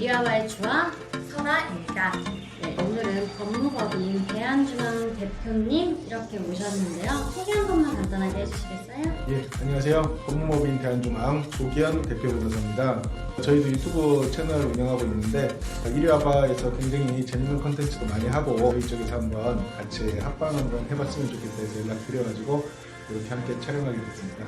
이리아와의 주와 선아입니다. 네, 오늘은 법무법인 대한중앙 대표님 이렇게 모셨는데요. 소개 한 번만 간단하게 해주시겠어요? 예, 안녕하세요. 법무법인 대한중앙 조기현 대표변호사입니다. 저희도 유튜브 채널을 운영하고 있는데 이리아바에서 굉장히 재밌는 컨텐츠도 많이 하고 저희 쪽에서 한번 같이 합방 한번 해봤으면 좋겠다 해서 연락드려가지고 이렇게 함께 촬영하게 됐습니다.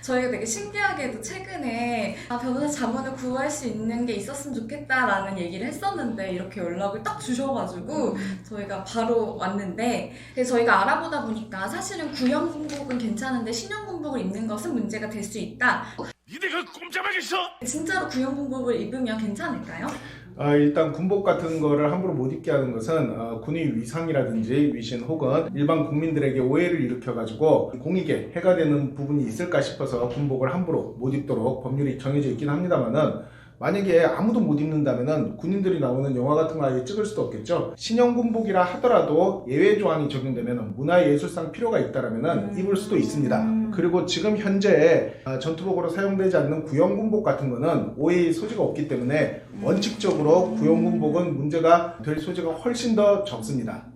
저희가 되게 신기하게도 최근에 변호사 자문을 구할 수 있는 게 있었으면 좋겠다라는 얘기를 했었는데 이렇게 연락을 딱 주셔가지고 저희가 바로 왔는데 그래서 저희가 알아보다 보니까 사실은 구형 군복은 괜찮은데 신형 군복을 입는 것은 문제가 될 수 있다. 니네가 꼼짝하겠어? 진짜로 구형 군복을 입으면 괜찮을까요? 일단 군복 같은 거를 함부로 못 입게 하는 것은 군의 위상이라든지 위신 혹은 일반 국민들에게 오해를 일으켜가지고 공익에 해가 되는 부분이 있을까 싶어서 군복을 함부로 못 입도록 법률이 정해져 있긴 합니다만은 만약에 아무도 못 입는다면은 군인들이 나오는 영화 같은 거 아예 찍을 수도 없겠죠. 신형 군복이라 하더라도 예외 조항이 적용되면 문화예술상 필요가 있다라면은 입을 수도 있습니다. 그리고 지금 현재 전투복으로 사용되지 않는 구형 군복 같은 거는 오해의 소지가 없기 때문에 원칙적으로 구형 군복은 문제가 될 소지가 훨씬 더 적습니다.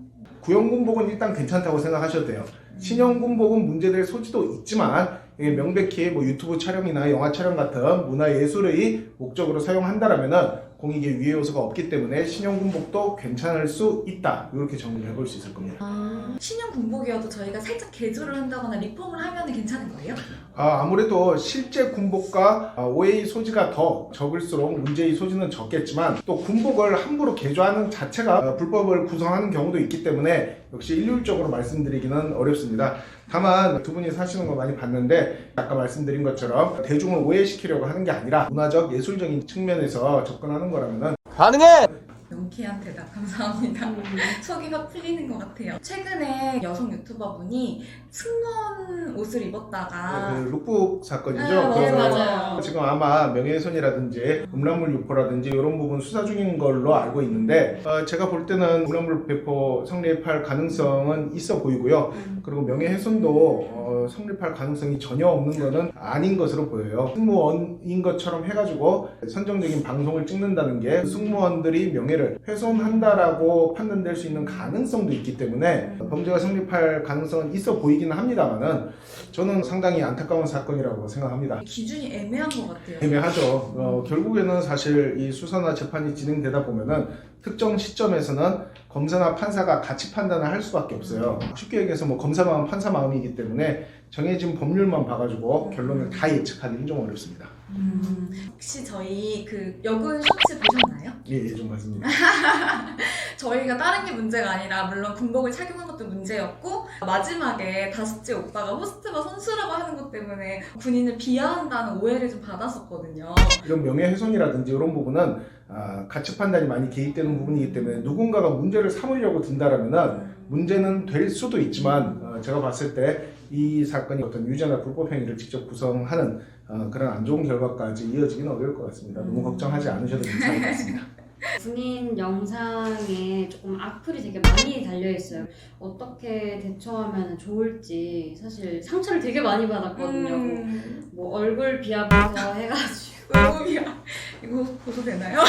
구형 군복은 일단 괜찮다고 생각하셔도 돼요. 신형 군복은 문제될 소지도 있지만 이게 명백히 뭐 유튜브 촬영이나 영화 촬영 같은 문화예술의 목적으로 사용한다라면은 공익에 위해 요소가 없기 때문에 신형 군복도 괜찮을 수 있다. 이렇게 정리를 해볼 수 있을 겁니다. 신형 군복이어도 저희가 살짝 개조를 한다거나 리폼을 하면 괜찮은 거예요? 아무래도 실제 군복과 오해의 소지가 더 적을수록 문제의 소지는 적겠지만 또 군복을 함부로 개조하는 자체가 불법을 구성하는 경우도 있기 때문에 역시 일률적으로 말씀드리기는 어렵습니다. 다만 두 분이 사시는 거 많이 봤는데 아까 말씀드린 것처럼 대중을 오해시키려고 하는 게 아니라 문화적 예술적인 측면에서 접근하는 거라면은 가능해! 명쾌한 대답 감사합니다. 속이 확 풀리는 것 같아요. 최근에 여성 유튜버분이 승무원 옷을 입었다가 그 룩북 사건이죠. 네, 맞아요. 지금 아마 명예훼손이라든지 음란물 유포라든지 이런 부분 수사 중인 걸로 알고 있는데 제가 볼 때는 음란물 배포 성립할 가능성은 있어 보이고요. 그리고 명예훼손도 성립할 가능성이 전혀 없는 것은 아닌 것으로 보여요. 승무원인 것처럼 해가지고 선정적인 방송을 찍는다는 게 승무원들이 명예를 훼손한다라고 판단될 수 있는 가능성도 있기 때문에 범죄가 성립할 가능성은 있어 보이기는 합니다만은 저는 상당히 안타까운 사건이라고 생각합니다. 기준이 애매한 것 같아요. 애매하죠. 결국에는 사실 이 수사나 재판이 진행되다 보면은 특정 시점에서는 검사나 판사가 가치 판단을 할 수밖에 없어요. 쉽게 얘기해서 뭐 검사 마음, 판사 마음이기 때문에 정해진 법률만 봐가지고 결론을 다 예측하기는 좀 어렵습니다. 혹시 저희 그 여군 쇼츠 보셨나요? 예, 좀 맞습니다. 저희가 다른 게 문제가 아니라 물론 군복을 착용한 것도 문제였고 마지막에 다섯째 오빠가 호스트가 선수라고 하는 것 때문에 군인을 비하한다는 오해를 좀 받았었거든요. 이런 명예훼손이라든지 이런 부분은 가치 판단이 많이 개입되는 부분이기 때문에 누군가가 문제를 삼으려고 든다라면은 문제는 될 수도 있지만 제가 봤을 때 이 사건이 어떤 유죄나 불법 행위를 직접 구성하는 그런 안 좋은 결과까지 이어지기는 어려울 것 같습니다. 너무 걱정하지 않으셔도 괜찮을 것 같습니다. 군인 영상에 조금 악플이 되게 많이 달려있어요. 어떻게 대처하면 좋을지 사실 상처를 되게 많이 받았거든요. 뭐 얼굴 비하부터 해가지고 얼굴이야. 이거 고소되나요?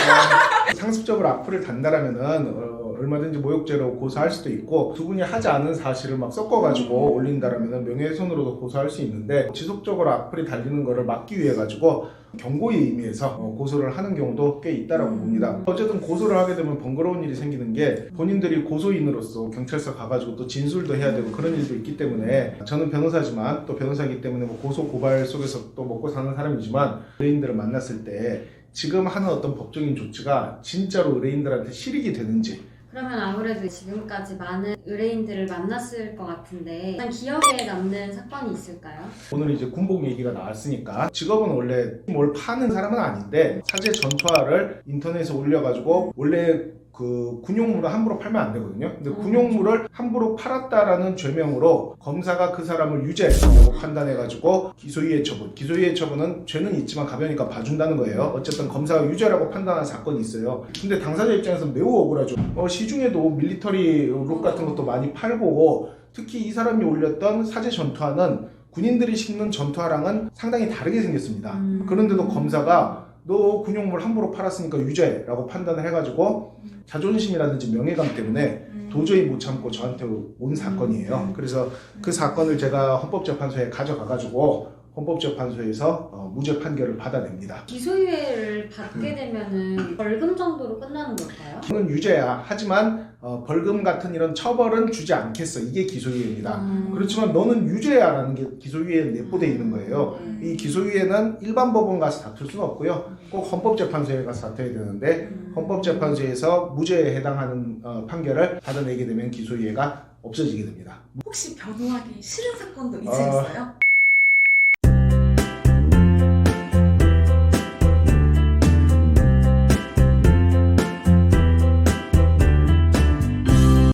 상습적으로 악플을 단다라면은 얼마든지 모욕죄로 고소할 수도 있고 두 분이 하지 않은 사실을 막 섞어가지고 올린다라면은 명예훼손으로도 고소할 수 있는데 지속적으로 악플이 달리는 거를 막기 위해 가지고 경고의 의미에서 고소를 하는 경우도 꽤 있다라고 봅니다. 어쨌든 고소를 하게 되면 번거로운 일이 생기는 게 본인들이 고소인으로서 경찰서 가가지고 또 진술도 해야 되고 그런 일도 있기 때문에 저는 변호사지만 또 변호사이기 때문에 뭐 고소 고발 속에서 또 먹고 사는 사람이지만 의뢰인들을 만났을 때 지금 하는 어떤 법적인 조치가 진짜로 의뢰인들한테 실익이 되는지 그러면 아무래도 지금까지 많은 의뢰인들을 만났을 것 같은데 일단 기억에 남는 사건이 있을까요? 오늘 이제 군복 얘기가 나왔으니까 직업은 원래 뭘 파는 사람은 아닌데 사제 전투화를 인터넷에 올려가지고 원래 그 군용물을 함부로 팔면 안 되거든요. 근데 군용물을 함부로 팔았다라는 죄명으로 검사가 그 사람을 유죄라고 판단해가지고 기소유예 처분. 기소유예 처분은 죄는 있지만 가벼우니까 봐준다는 거예요. 어쨌든 검사가 유죄라고 판단한 사건이 있어요. 근데 당사자 입장에서 매우 억울하죠. 시중에도 밀리터리 룩 같은 것도 많이 팔고 특히 이 사람이 올렸던 사제 전투화는 군인들이 신는 전투화랑은 상당히 다르게 생겼습니다. 그런데도 검사가 너 군용물 함부로 팔았으니까 유죄라고 판단을 해가지고 자존심이라든지 명예감 때문에 도저히 못 참고 저한테 온 사건이에요. 그래서 그 사건을 제가 헌법재판소에 가져가가지고 헌법재판소에서 무죄 판결을 받아냅니다. 기소유예를 받게 되면은 벌금 정도로 끝나는 걸까요? 저는 유죄야. 하지만 벌금 같은 이런 처벌은 주지 않겠어. 이게 기소유예입니다. 그렇지만 너는 유죄야라는 게 기소유예에 내포되어 있는 거예요. 이 기소유예는 일반 법원 가서 다툴 수는 없고요. 꼭 헌법재판소에 가서 다퉈야 되는데 헌법재판소에서 무죄에 해당하는 판결을 받아내게 되면 기소유예가 없어지게 됩니다. 혹시 변호하기 싫은 사건도 있으셨어요?